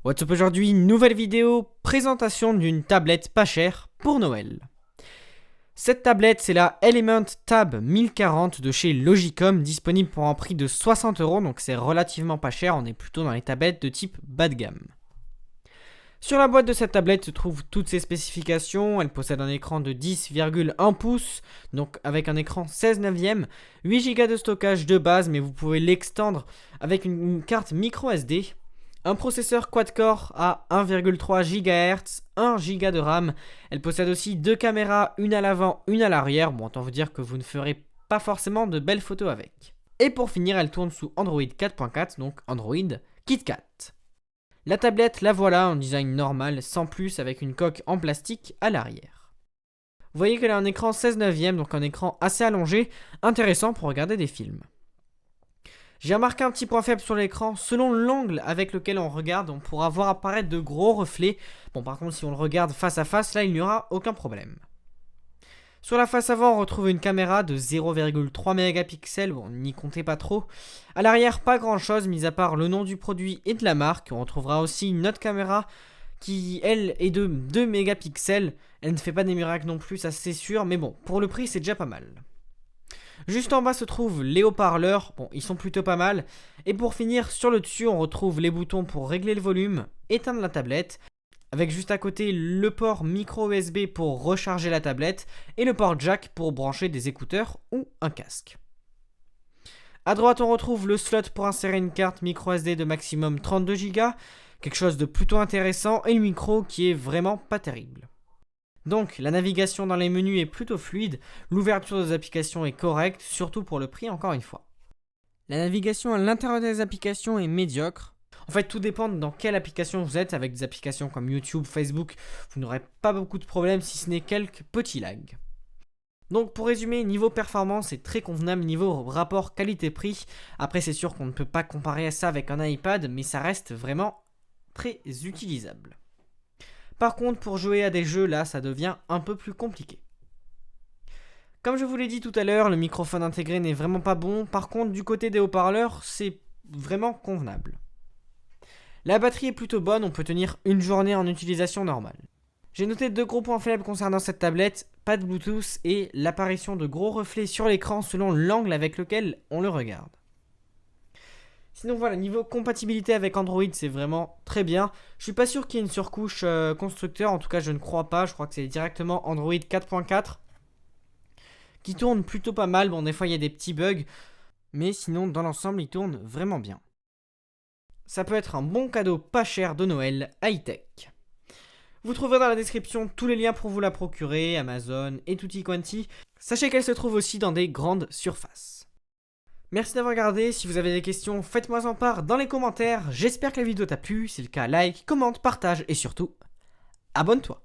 What's up aujourd'hui, nouvelle vidéo, présentation d'une tablette pas chère pour Noël. Cette tablette c'est la Element Tab 1040 de chez Logicom, disponible pour un prix de 60€, donc c'est relativement pas cher, on est plutôt dans les tablettes de type bas de gamme. Sur la boîte de cette tablette se trouvent toutes ses spécifications. Elle possède un écran de 10,1 pouces, donc avec un écran 16 neuvième, 8 Go de stockage de base, mais vous pouvez l'extendre avec une carte micro SD, un processeur quad-core à 1,3 GHz, 1 Go de RAM. Elle possède aussi deux caméras, une à l'avant, une à l'arrière. Bon, autant vous dire que vous ne ferez pas forcément de belles photos avec. Et pour finir, elle tourne sous Android 4.4, donc Android KitKat. La tablette, la voilà, en design normal, sans plus, avec une coque en plastique à l'arrière. Vous voyez qu'elle a un écran 16 neuvième, donc un écran assez allongé, intéressant pour regarder des films. J'ai remarqué un petit point faible sur l'écran, selon l'angle avec lequel on regarde, on pourra voir apparaître de gros reflets. Bon, par contre, si on le regarde face à face, là, il n'y aura aucun problème. Sur la face avant, on retrouve une caméra de 0,3 mégapixels, bon, n'y comptez pas trop. À l'arrière, pas grand chose, mis à part le nom du produit et de la marque. On retrouvera aussi une autre caméra qui, elle, est de 2 mégapixels. Elle ne fait pas des miracles non plus, ça c'est sûr, mais bon, pour le prix, c'est déjà pas mal. Juste en bas se trouvent les haut-parleurs, bon, ils sont plutôt pas mal. Et pour finir, sur le dessus, on retrouve les boutons pour régler le volume, éteindre la tablette, avec juste à côté le port micro USB pour recharger la tablette et le port jack pour brancher des écouteurs ou un casque. A droite, on retrouve le slot pour insérer une carte micro SD de maximum 32 Go, quelque chose de plutôt intéressant, et le micro qui est vraiment pas terrible. Donc, la navigation dans les menus est plutôt fluide, l'ouverture des applications est correcte, surtout pour le prix encore une fois. La navigation à l'intérieur des applications est médiocre. En fait, tout dépend dans quelle application vous êtes. Avec des applications comme YouTube, Facebook, vous n'aurez pas beaucoup de problèmes si ce n'est quelques petits lags. Donc pour résumer, niveau performance, c'est très convenable, niveau rapport qualité-prix. Après, c'est sûr qu'on ne peut pas comparer ça avec un iPad, mais ça reste vraiment très utilisable. Par contre, pour jouer à des jeux, là, ça devient un peu plus compliqué. Comme je vous l'ai dit tout à l'heure, le microphone intégré n'est vraiment pas bon. Par contre, du côté des haut-parleurs, c'est vraiment convenable. La batterie est plutôt bonne, on peut tenir une journée en utilisation normale. J'ai noté deux gros points faibles concernant cette tablette, pas de Bluetooth et l'apparition de gros reflets sur l'écran selon l'angle avec lequel on le regarde. Sinon voilà, niveau compatibilité avec Android, c'est vraiment très bien. Je suis pas sûr qu'il y ait une surcouche constructeur, en tout cas je ne crois pas, je crois que c'est directement Android 4.4 qui tourne plutôt pas mal. Bon, des fois il y a des petits bugs, mais sinon dans l'ensemble il tourne vraiment bien. Ça peut être un bon cadeau pas cher de Noël high-tech. Vous trouverez dans la description tous les liens pour vous la procurer, Amazon et tutti quanti. Sachez qu'elle se trouve aussi dans des grandes surfaces. Merci d'avoir regardé, si vous avez des questions, faites-moi en part dans les commentaires. J'espère que la vidéo t'a plu, si c'est le cas, like, commente, partage et surtout, abonne-toi.